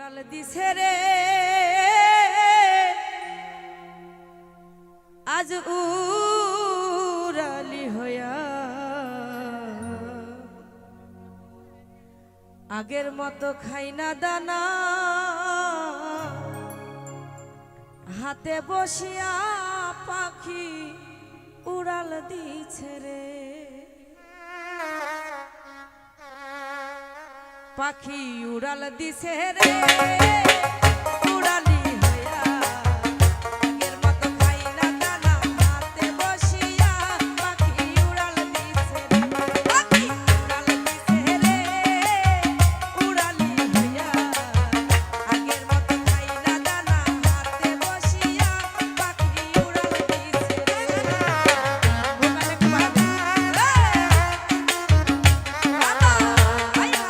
উড়াল দিছে রে আজ উড়ালি হইয়া আগের মতো খাই না দানা হাতে বসিয়া পাখি উড়াল দিছে রে পাখি উড়াল দিছে রে উড়ালি হইয়া আগের মতো খাই না দানা হাতে বসিয়া পাখি উড়াল দিছে রে পাখি উড়াল দিছে রে উড়ালি হইয়া আগের মতো খাই না দানা হাতে বসিয়া পাখি উড়াল দিছে রে ভোকালে কুমার বাবা আয়া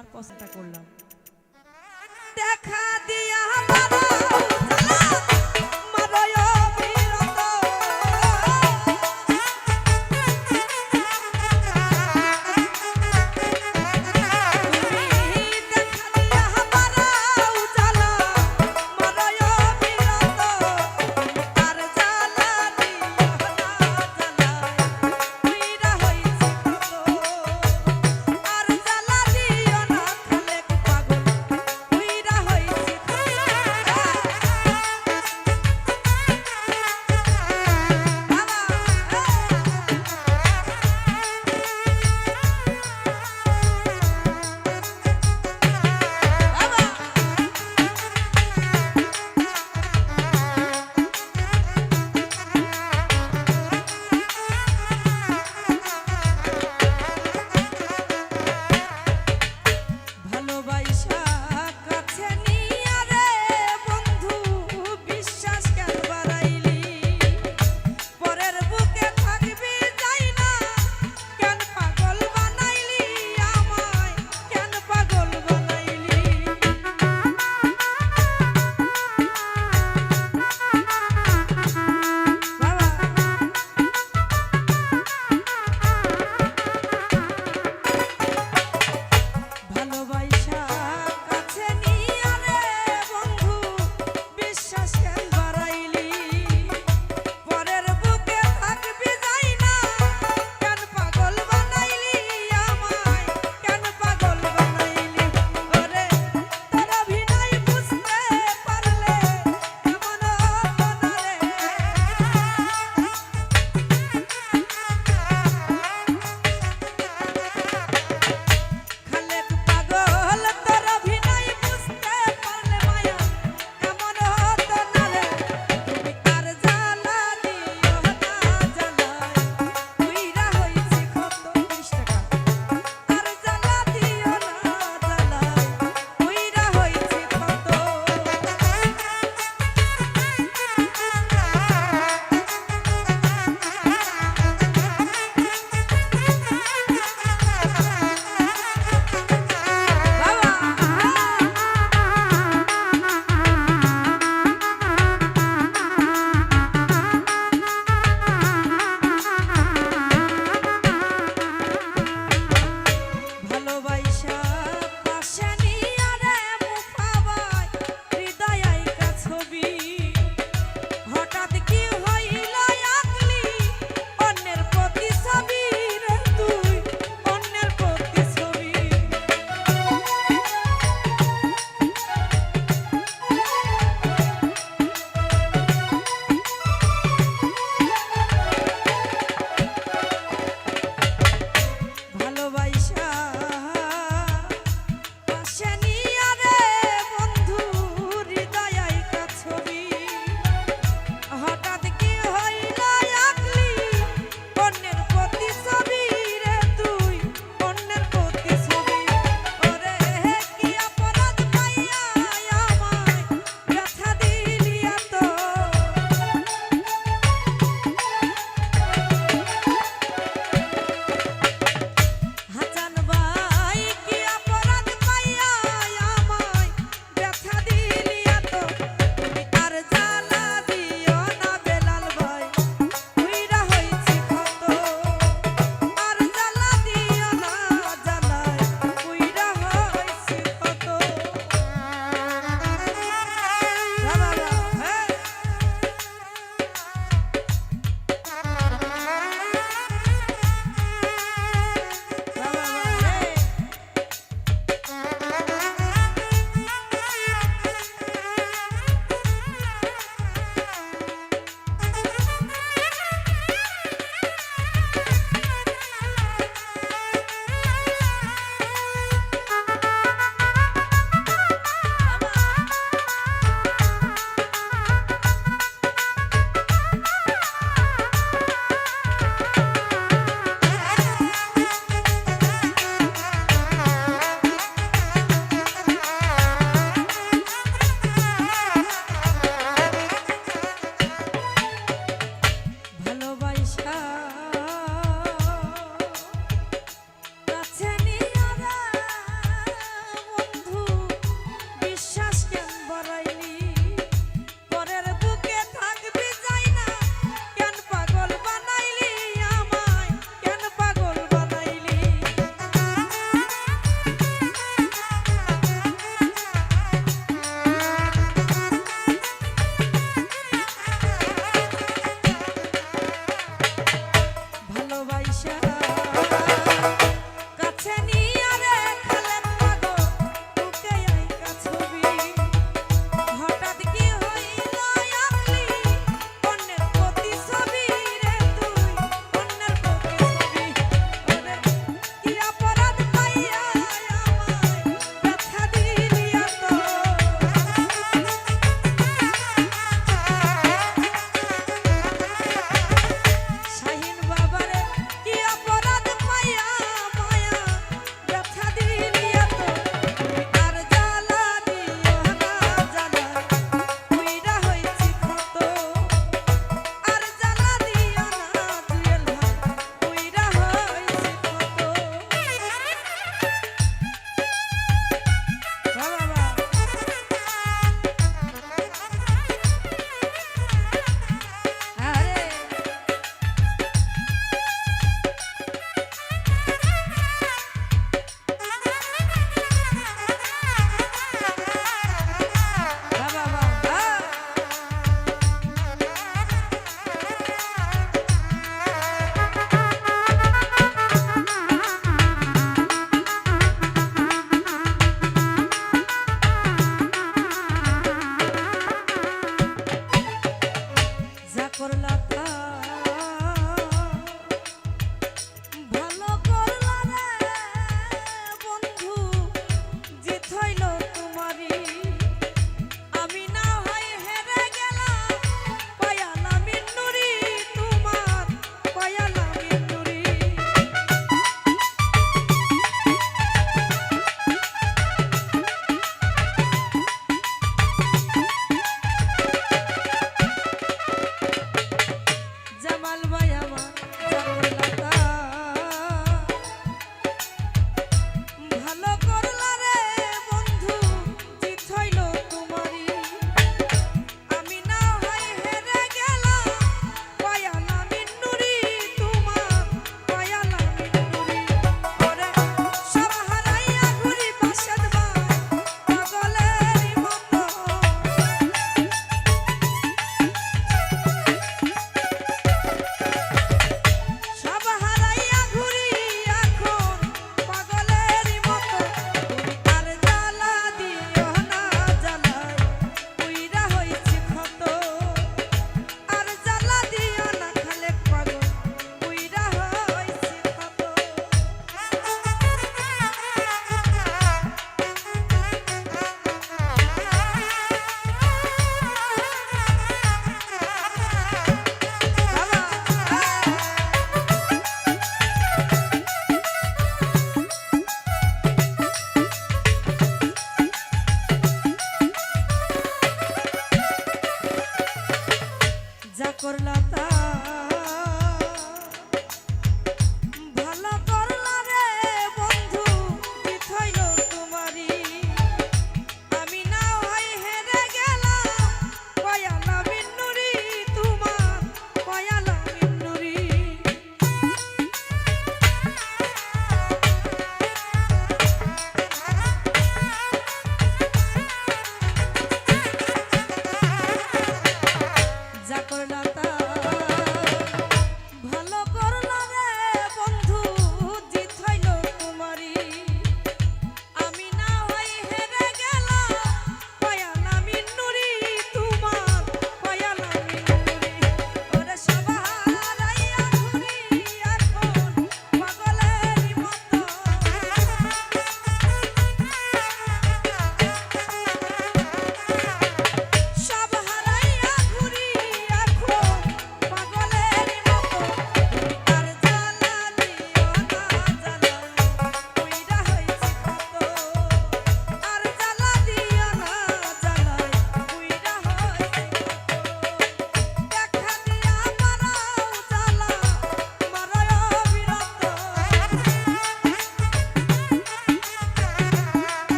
আমার পছন্দটা করলাম। দেখা দিয়া মারাও জ্বালা, মারয় অবিরত। তুমি দেখা দিয়া মারাও জ্বালা, মারয় অবিরত। আর জ্বালা দিও না জ্বালায়, উইরা হইছি পাগল। আর জ্বালা দিও না খালেক পাগল, উইরা হইছি পাগল।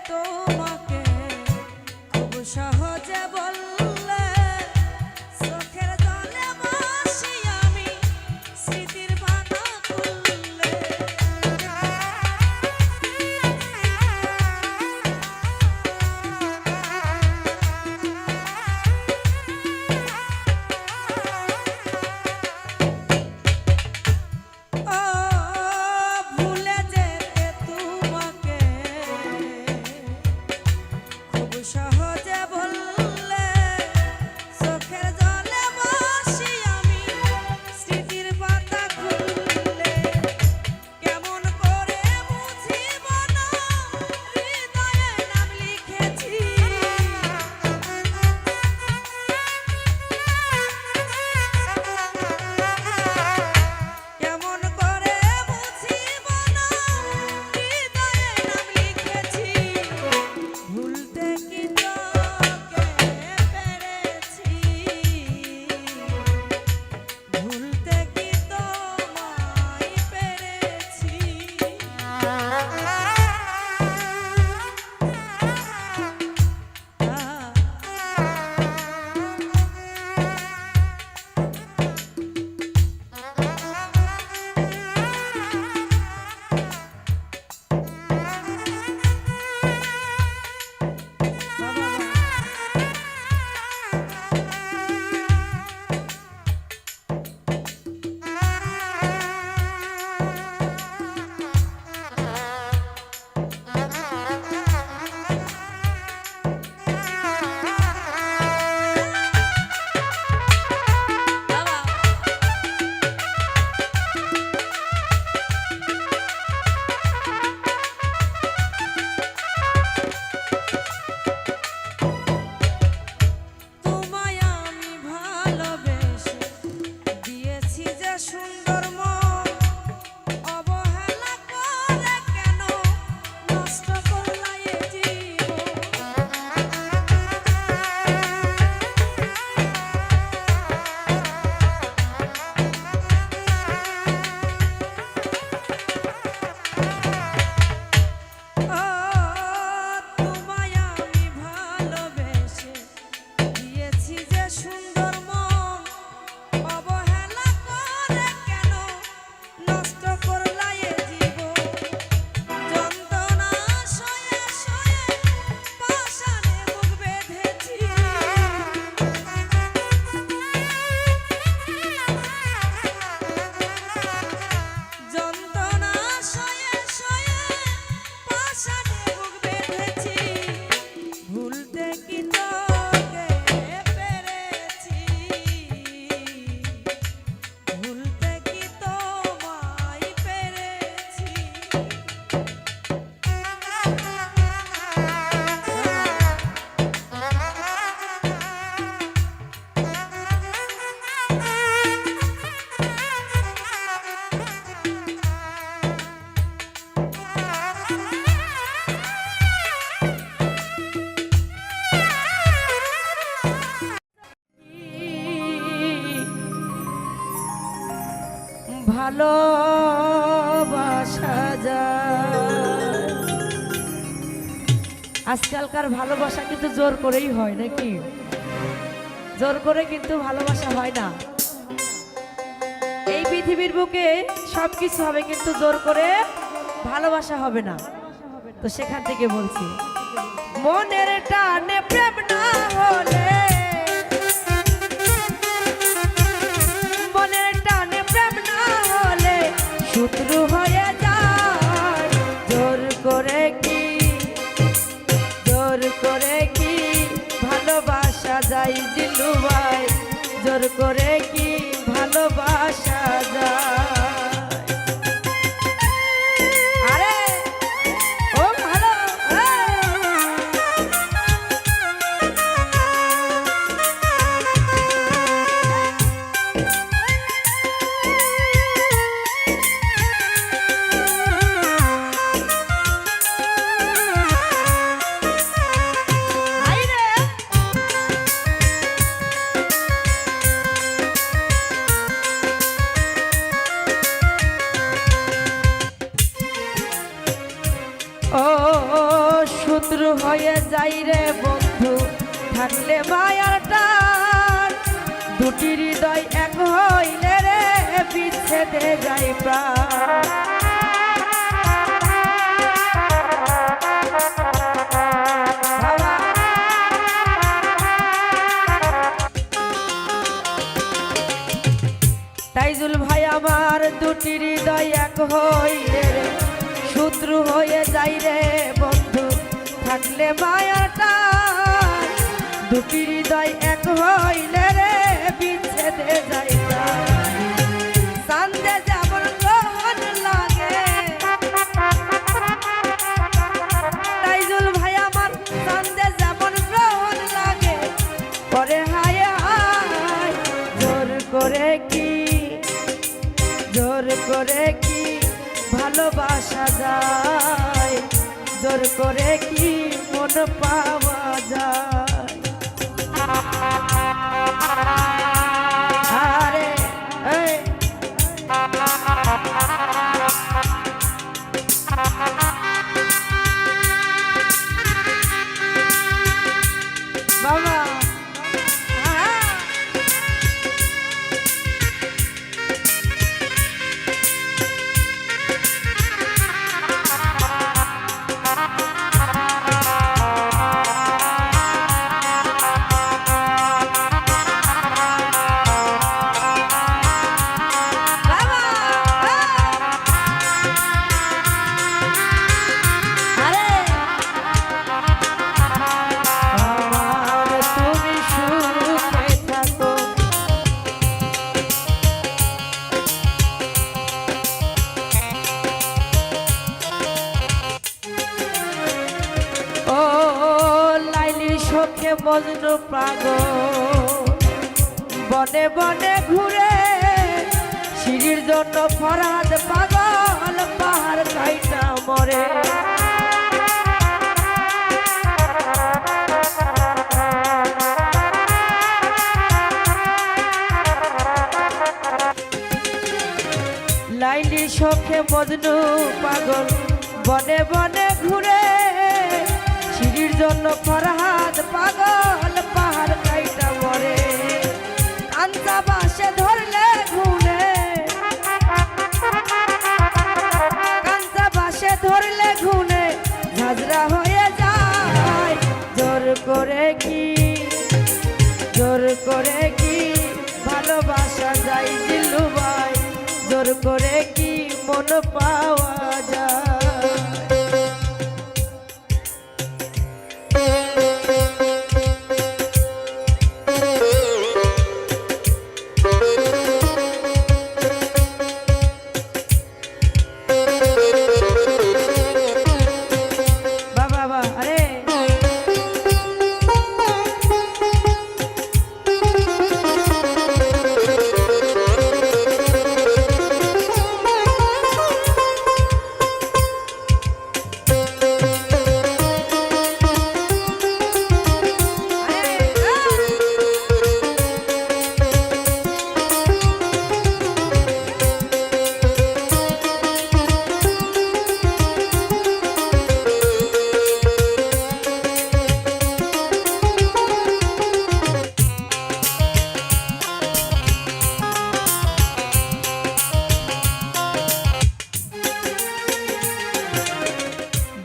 তোমাকে খুব সহজে বললে চোখের জলে বসি আমি স্মৃতির বাঁধা খুললে ও ভুলে যেতে তোমাকে খুব সহজে বললে চোখের জলে বসি আমি স্মৃতির পাতা খুললে কেমন করে বুঝিব না হৃদয়ে নাম লিখেছি কেমন করে বুঝিব না হৃদয়ে নাম লিখেছি ভুলতে কি তোকে পেরেছি ভুলতে কি তোমায় পেরেছি তোমায় আমি ভালোবেসে দিয়েছি যে সুন্দর মন অবহেলা করে কেন নষ্ট করলা এ জীবন ও তোমায় আমি ভালোবেসে দিয়েছি যে সুন্দর মন অবহেলা করে কেন নষ্ট করলা এ জীবন যন্ত্রণা সয়ে সয়ে পাষাণে মুখ বেঁধেছি যন্ত্রণা সয়ে সয়ে পাষাণে মুখ বেঁধেছি ভুলতে কি তোকে পেরেছি ভুলতে কি তোমায় পেরেছি ভালোবাসা যায় আজকালকার ভালোবাসা কিন্তু জোর করেই হয় নাকি জোর করে কিন্তু ভালোবাসা হয় না এই পৃথিবীর বুকে সবকিছু হবে কিন্তু জোর করে ভালোবাসা হবে না তো সেখান থেকে বলছি মনের টানে প্রেম না হলে মনের টানে প্রেম না হলে শত্রু হয়ে যায় জোর করে কি ভালোবাসা যায় জিলু ভাই জোর করে কি ভালোবাসা যায় আরে ও ভালো শত্রু হয়ে যাই রে বন্ধু থাকলে মায়ার টান দুটি হৃদয় এক হইলে রে বিচ্ছেদে যাই প্রাণ তাইজুল ভাই আমার দুটি হৃদয় এক হইলে রে শত্রু হয়ে যাই রে বন্ধু থাকলে মায়াটা দুটি হৃদয় এক হইলে রে বিচ্ছেদে যাই চান্দে যেমন গ্রহণ লাগে তাইজুল ভাই আমার চান্দে যেমন গ্রহণ লাগে পরে হায় হায় জোর করে কি ভালোবাসা যায় জোর করে কি মন পাওয়া যায় আরে এই বাবা শোকে মজনু পাগল বনে বনে ঘুরে সিঁড়ির জন্য ফরহাদ পাগল পাহাড় কাইটা মরে লাইলি শোকে মজনু পাগল বনে বনে ঘুরে সিঁড়ির জন্য ফরহাদ পাগল পাহাড় কাইটা মরে কাঞ্চা বাসে ধরলে ঘুনে কাঞ্চা বাসে ধরলে ঘুনে ঝাঁঝরা হয়ে যায় জোর করে কি ভালোবাসা যায় দিলু ভাই জোর করে কি মন পাওয়া যায়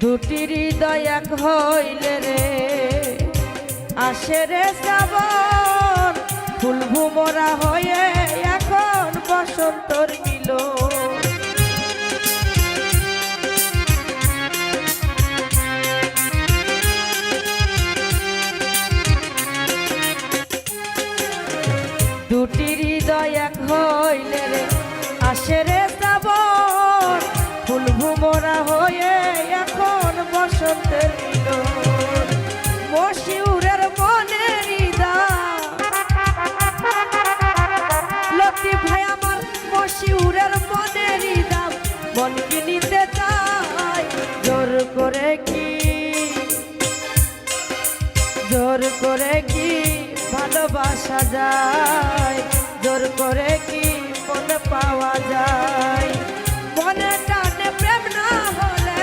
দুটি হৃদয় এক হইলে রে আসে রে শ্রাবণ ফুল ভুমরা হয়ে এখন বসন্তর মিলন দুটি হৃদয় এক হইলে রে আসে রে শ্রাবণ ফুল ভুমরা হয়ে এখন বসন্তের মিলন মশিউরের মনের হৃদয় লতিফ ভাই আমার মশিউরের মনের হৃদয় মনকে নিতে চাই জোর করে কি ভালোবাসা যায় জোর করে কি মন পাওয়া যায় মনে টানে প্রেম না হলে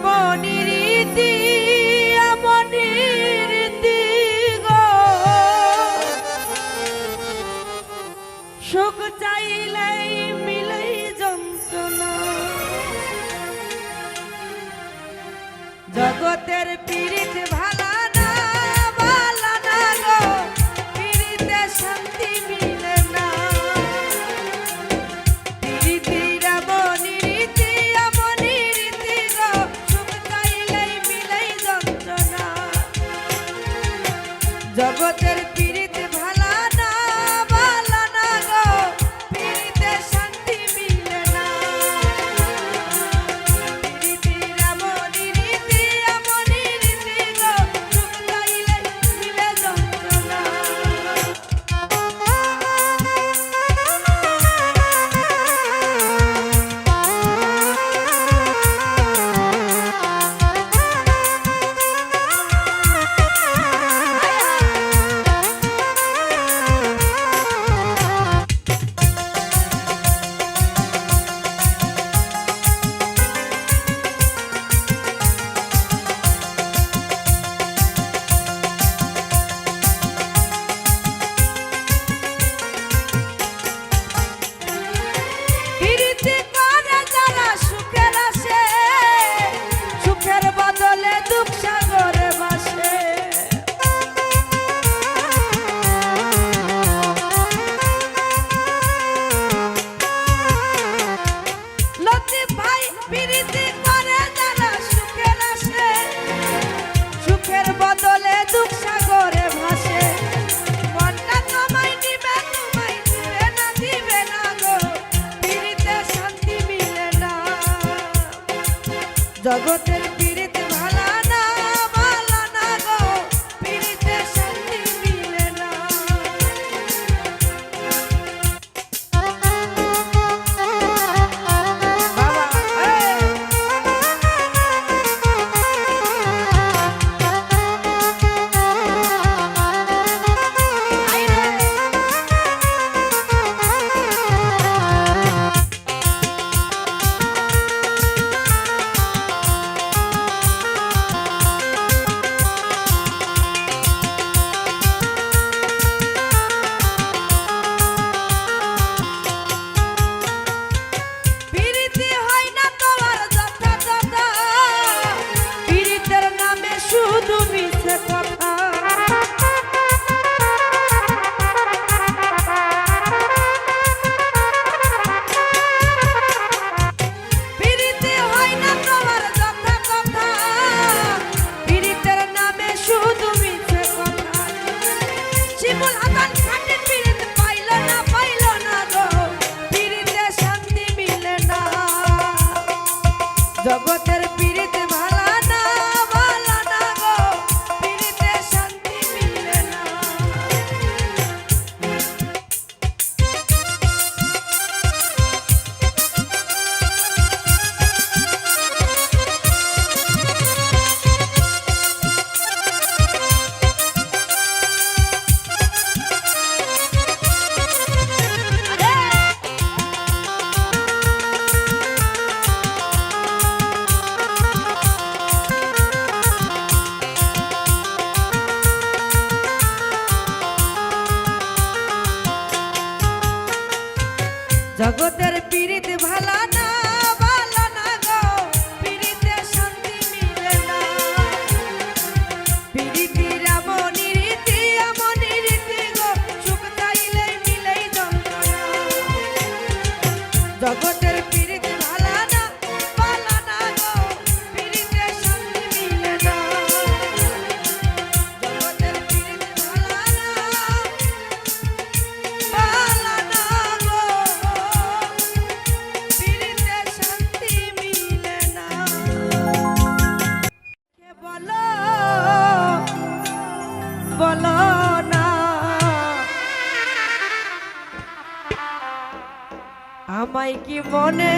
এমনই রীতি এমনই রীতি গো সুখ চাইলেই মিলেই যন্ত্রণা জগতের পীড়িত ভালা না ভালা না গো পীড়িতে শান্তি মিলে না পীড়িতির এমনই রীতি এমনই রীতি গো সুখ চাইলেই মিলেই যন্ত্রণা জগতের পীড়িত ভালা না ভালা না গো পীড়িতে শান্তি মিলে না পীড়িতির এমনই রীতি এমনই রীতি গো সুখ চাইলেই মিলে যন্ত্রণা জগতের পীড়িত ভালা না ভালা না গো পীড়িতে শান্তি মিলে না জগতের পীড়িত ভালা না ভালা না গো পীড়িতে শান্তি মিলে না জগতের পীড়িত ভালা না ভালা না গো পীড়িতে শান্তি মিলে না পীড়িতির এমনই রীতি এমনই রীতি গো সুখ চাইলেই মিলেই যন্ত্রণা জগতের পীড়িত ভালা না ভালা না গো পীড়িতে শান্তি মিলে না জগতের পীড়িত ভালা না ভালা না গো পীড়িতে শান্তি মিলে না কে বলো বলো না আমায় কি মনে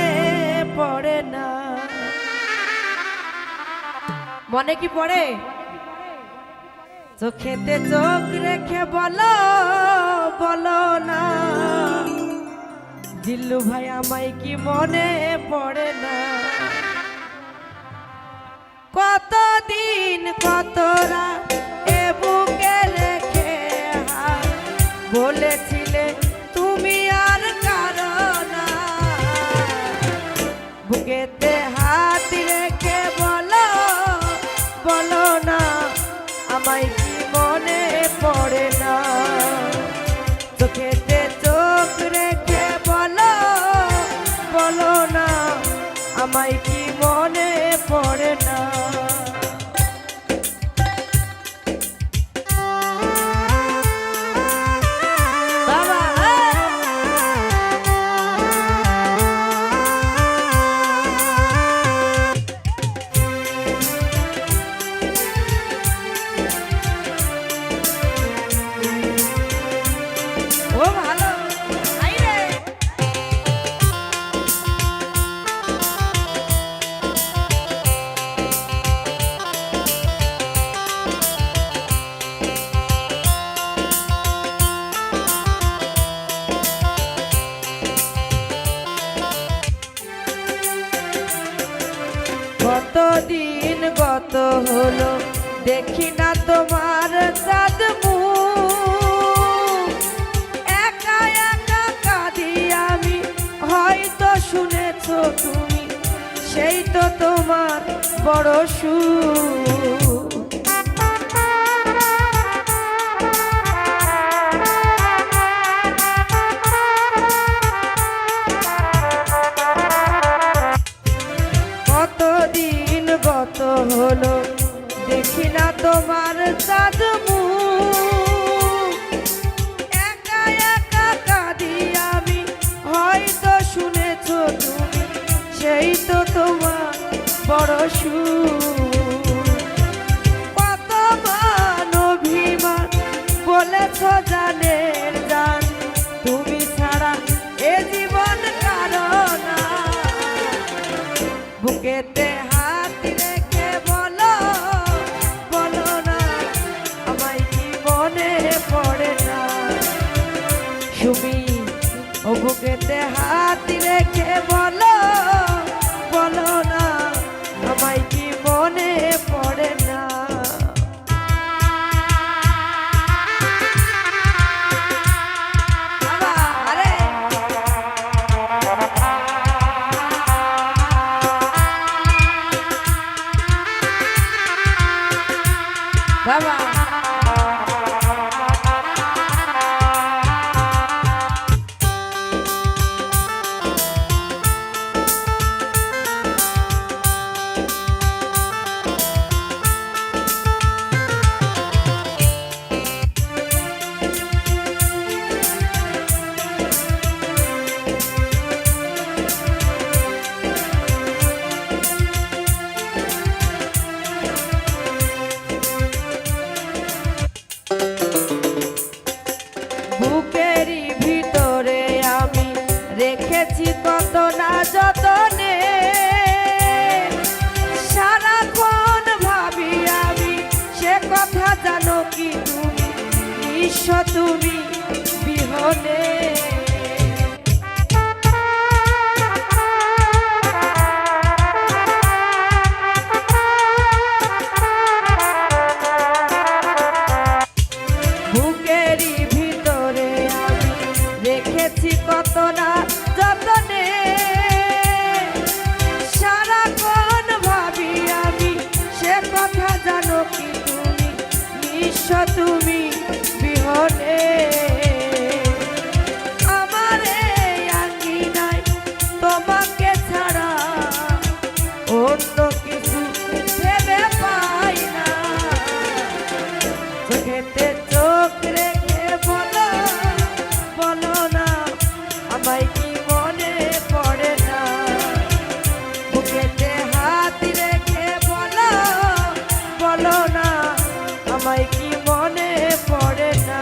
পড়ে না মনে কি পড়ে চোখেতে চোখ রেখে বলো বলো না জিল্লু ভাই আমায় কি মনে পড়ে না কতরা এ বুকে রেখে হাত বলেছিলে তুমি আর কারণ বুকেতে হাত রেখে বলো বলো না আমায় কি মনে পড়ে না চোখেতে চোখ রেখে বলো বলো না আমায় কি মনে পড়ে না বাবা ও ভালো আইরে কতদিন গত হলো দেখি না তোমার চাঁদ মুখ একা একা কাঁদি আমি হয়তো শুনেছো তুমি সেই তো তোমার বড় সুখ কতদিন গত হলো দেখি না তোমার চাঁদ মুখ একা একা কাঁদি আমি হয়তো শুনেছো তুমি সেই তো তোমার বড় সুখ কত মান অভিমান বলেছ জানের জান তুমি ছাড়া এ জীবন কারণ বুকেতে হাত রেখে বলো বলো না আমায় কি মনে পড়ে না সুমি ও বুকেতে হাত রেখে বলো বলো না আমায় কি মনে পড়ে না বাবা আরে বাবা বুকেরই ভিতরে আমি রেখেছি কত না যতনে সারাক্ষণ ভাবি আমি সে কথা জানো কি তুমি নিঃস্ব তুমি বিহনে বুকেরই ভিতরে আমি রেখেছি কত না যতনে সারাক্ষণ ভাবি আমি সে কথা জানো কি তুমি নিঃস্ব তুমি বিহনে আমার এই আঙ্গিনায় তোমাকে ছাড়া অন্য কিছু ভেবে পাই না চোখেতে চোখ রেখে বলো বলো না আমায় কি মনে পড়ে না বুকেতে হাত রেখে বলো বলো না আমায় কি মনে পড়ে না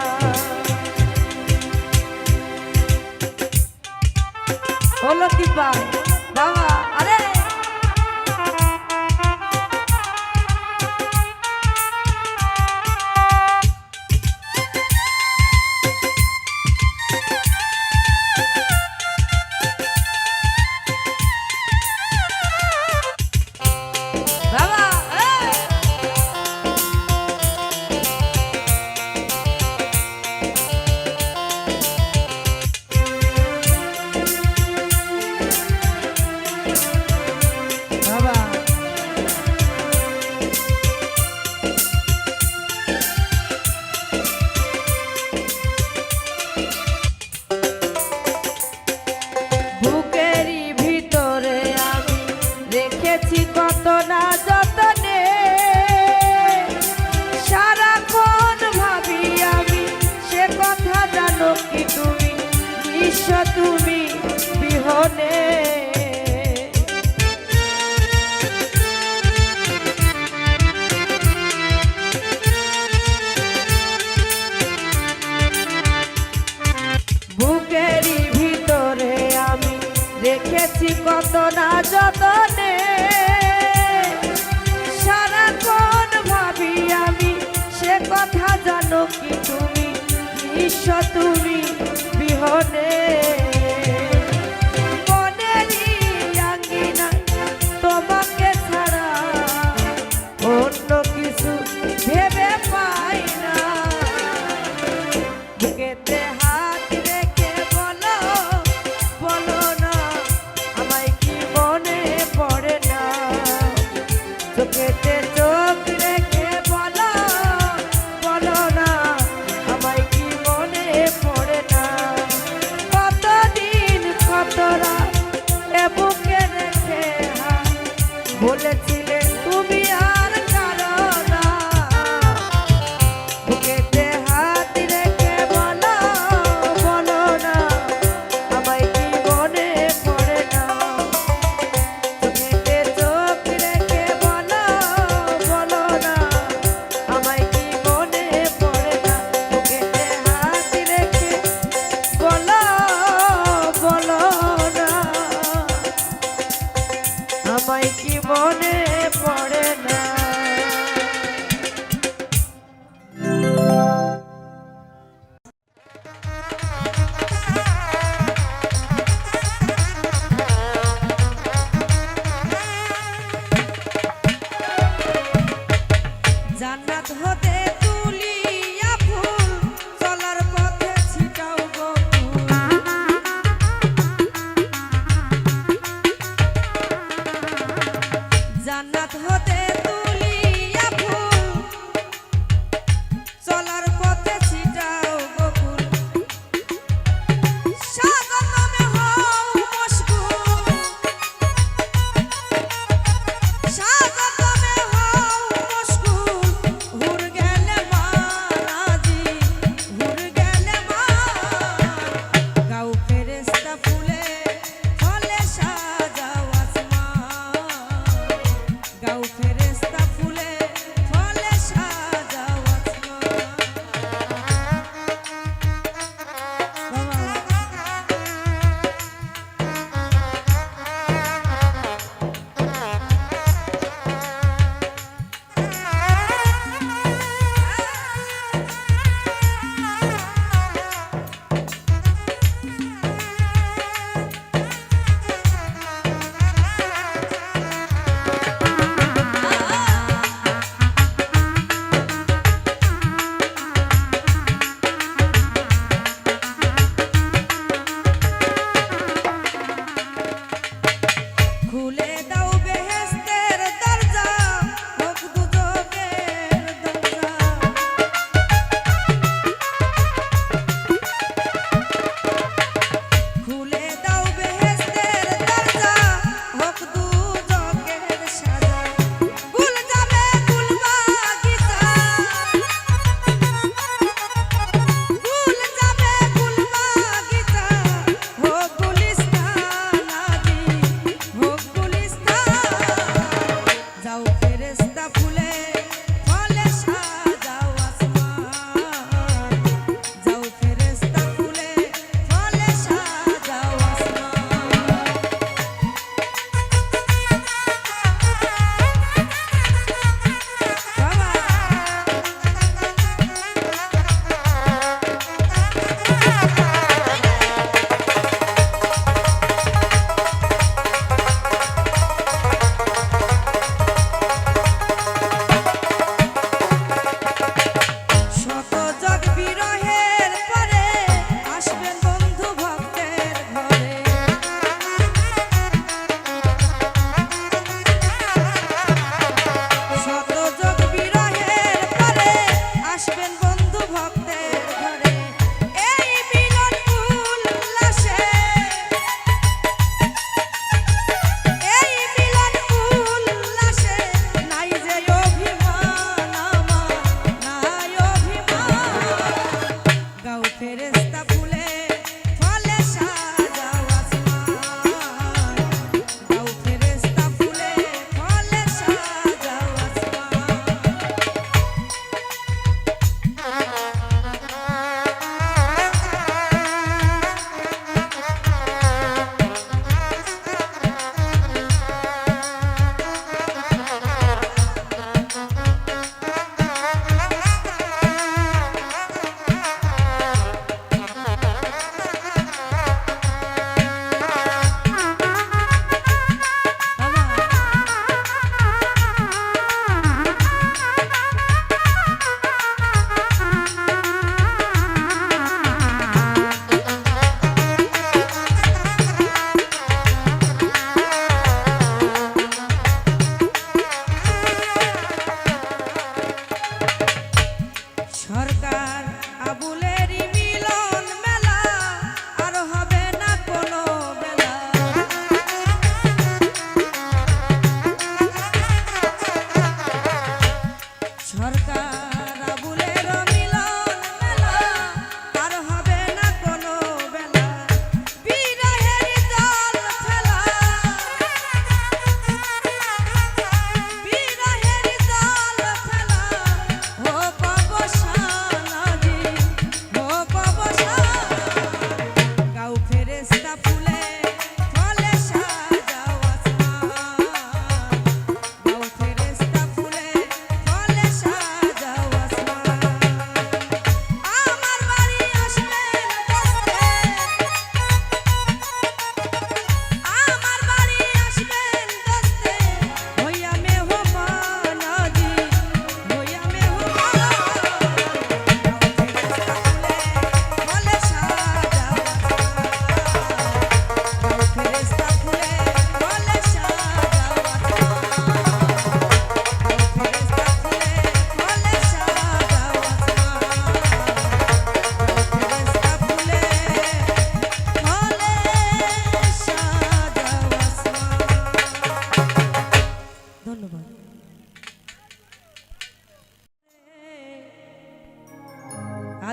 করেছি কত না যতনে, সারাক্ষণ ভাবি আমি সে কথা জানো কি তুমি, নিঃস্ব তুমি বিহনে। মনেরই আঙ্গিনায় তোমাকে ছাড়া অন্য কিছু ভেবে পাই না। বুকেতে হাত রেখে বলো, বলো না আমায় কি মনে পড়ে না। চোখেতে চোখ রেখে বলো, বলো না আমায় কি মনে পড়ে না। কতদিন কত রাত এ বুকে রেখে বলেছিলে তুমি আর কারো না। বুকেতে হাত রেখে বলো, বলো না আমায় কি মনে পড়ে না। চোখেতে চোখ রেখে বলো, বলো না আমায় কি মনে পড়ে না। বুকেতে হাত রেখে বলো, বলো না আমায় কি মনে পড়ে না। জান্নাত হতে তুলিয়া ফুল, চলার পথে ছিটাও গো ফুল। জান্নাত হতে তুলিয়া ফুল, চলার পথে ছিটাও গো ফুল। সাগরমে হও মশগুল, সাগরমে হও মশগুল। হুর গেলে মারাজি, হুর গেলে মার। গাও ফেরেশতা ফুলে ফলে সাজাও আসমান। গাও ফেরেশতা ফুলে ফলে সাজাও আসমান। খুলে দাও বেহেশতের দরজা, হোক দুজকের দরজা। খুলে দাও বেহেশতের দরজা, হোক দুজকের সাজা। গুল যাবে গুল বাগিচা, গুল যাবে গুল বাগিচা। হোক গুলিস্তান আজি, হোক গুলিস্তান। যাও ফেরেশতা ফুলে ফলে সাজাও আসমান। যাও ফেরেশতা ফুলে ফলে সাজাও আসমান। বাবা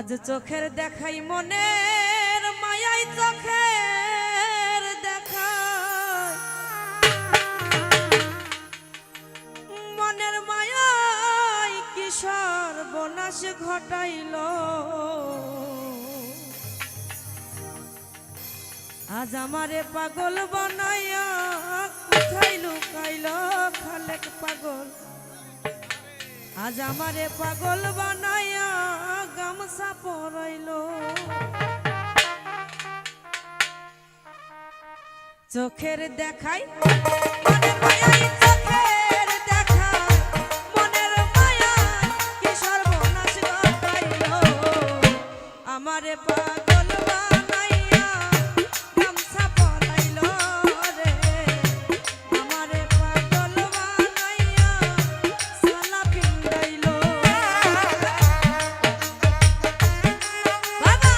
আজ চোখের দেখাই মনের মায়াই চোখের দেখাই মনের মায়াই কিশোর বনাশ ঘটাইল আজ আমারে পাগল বানাইয়া কোথায় লুকাইল খালেক পাগল আজ আমারে পাগল বানাইয়া গামছা পরাইল চোখের দেখাই মনের মায়াই চোখের দেখাই মনের মায়াই কি সর্বনাশ ঘটাইল আমারে পাগল বানাইয়া গামছা পরাইল রে আমারে পাগল বানাইয়া সালা পিন্দাইল বাবা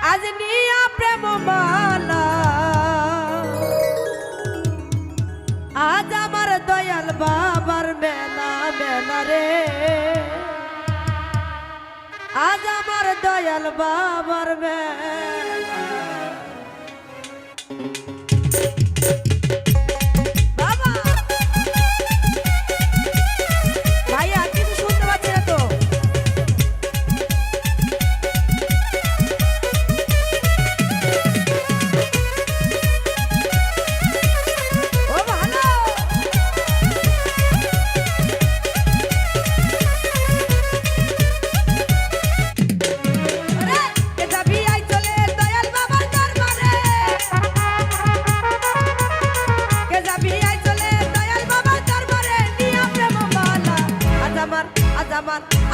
আজ নিয়া প্রেম মালা আজ আমার দয়াল বাবার মেলা মেলা রে আজ আমার দয়াল বাবার মেলা বাবা ভাইয়া কিছু শুনতে পাচ্ছি না তো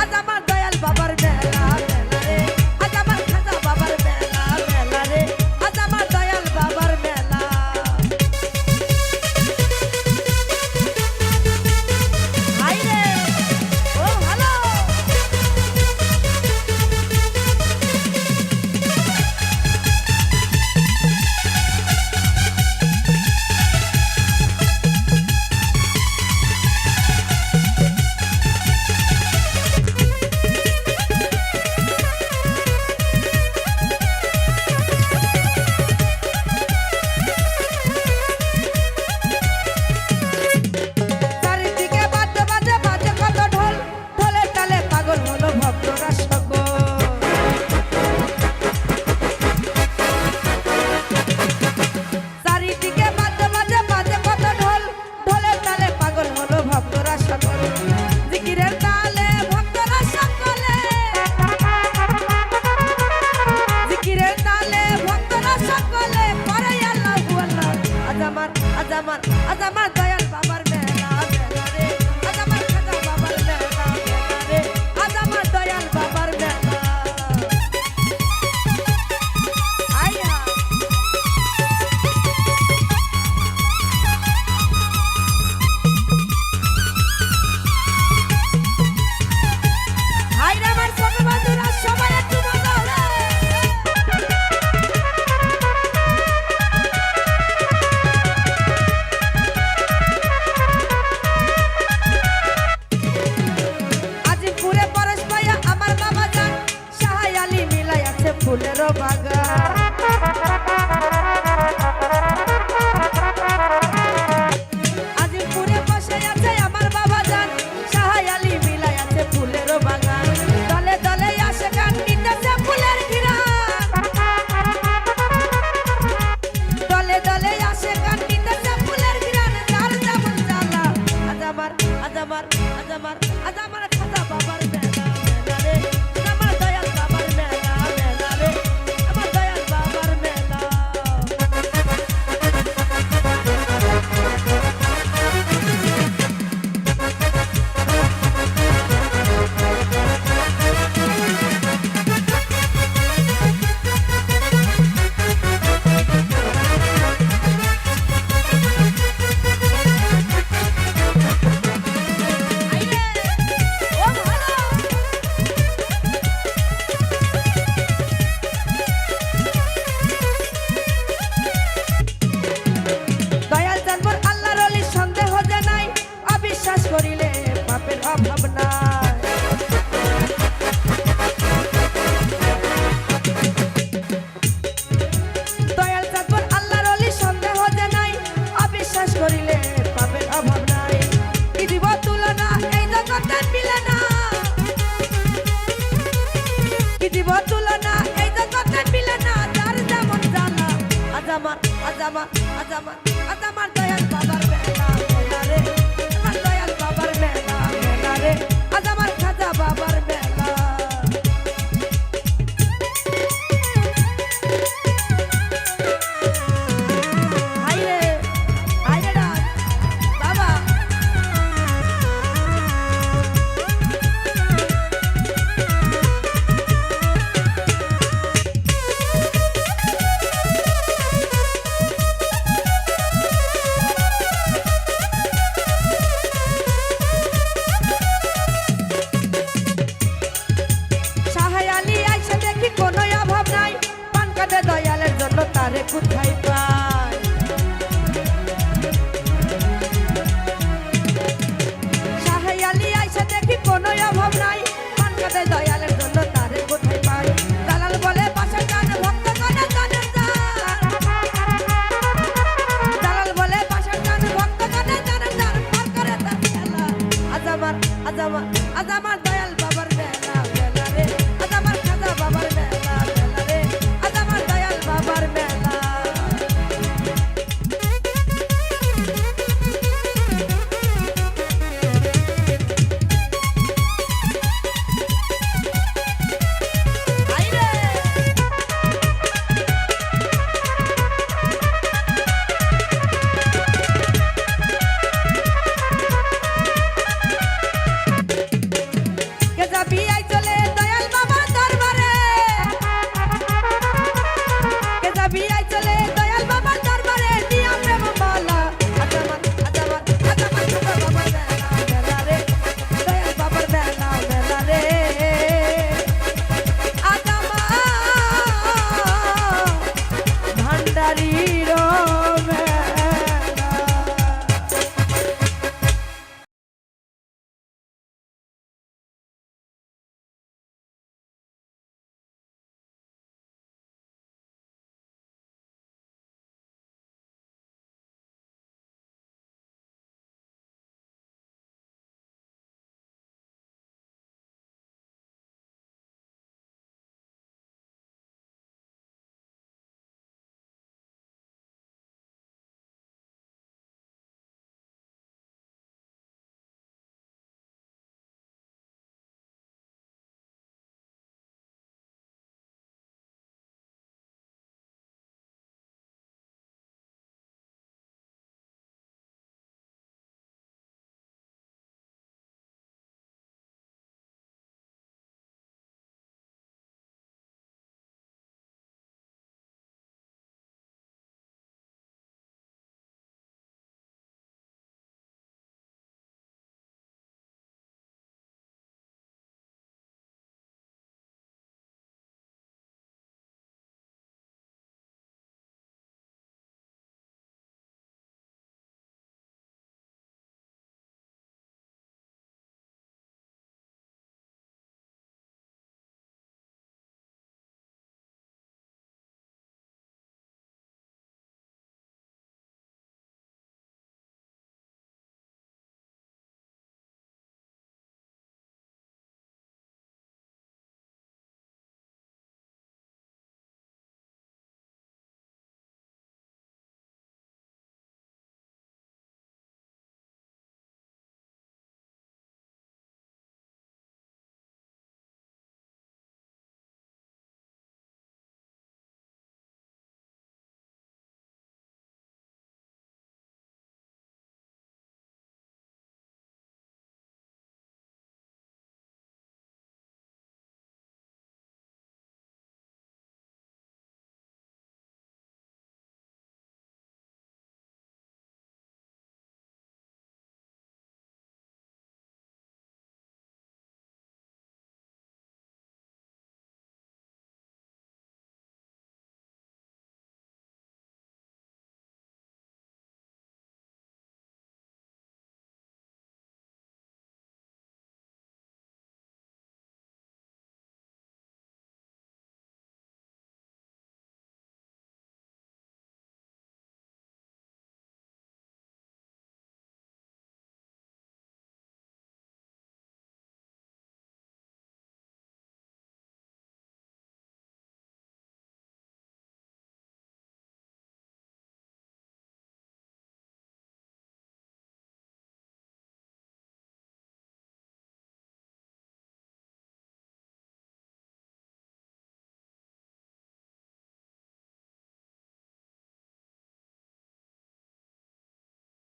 আজ আমার দয়াল বাবার মেলা মেলা রে আজ আমার খাজা বাবার মেলা মেলা রে আজ আমার দয়াল বাবার মেলা হাই রে ও হ্যালো আজ আমার দয়াল বাবার মেলা মেলা রে আজ আমার খাজা বাবার মেলা মেলা রে আজ আমার দয়াল বাবার মেলা আইয়া হাই রে আমার ছোট বন্ধুরা সবাই একটু মজা রে ফুলের বাগান আজিমপুরে বসে আছে আমার বাবা জান শাহাই আলী মিলাই আছে ফুলের বাগান দলে দলে আসে গান নিতেছে ফুলের ঘিরান দলে দলে আসে গান নিতেছে ফুলের ঘিরান যার যেমন জ্বালা আজ আমার আজ আমার আজ আমার আজ আমার খাজা বাবার মেলা মেলা রে আমার দয়াল বাবার মেলা মেলা রে আমার দয়াল বাবার মেলা করিলে পাপের অভাব নাই দয়াল চাঁদপুর আল্লাহর ওলি সন্দেহ যে নাই অবিশ্বাস করিলে পাপের অভাব নাই কি দিব তুলনা এই জগতে মিলে না কি দিব তুলনা এই জগতে মিলে না যার যেমন জানা আজ আমার আজ আমার আজ আমার আজ আমার দয়াল বাবার মেলা মেলা রে আমার দয়াল বাবার মেলা মেলা রে আজ আমার খাজা বাবার মেলা কাঁদে দয়ালের জন্য তারে কোথায় পাই।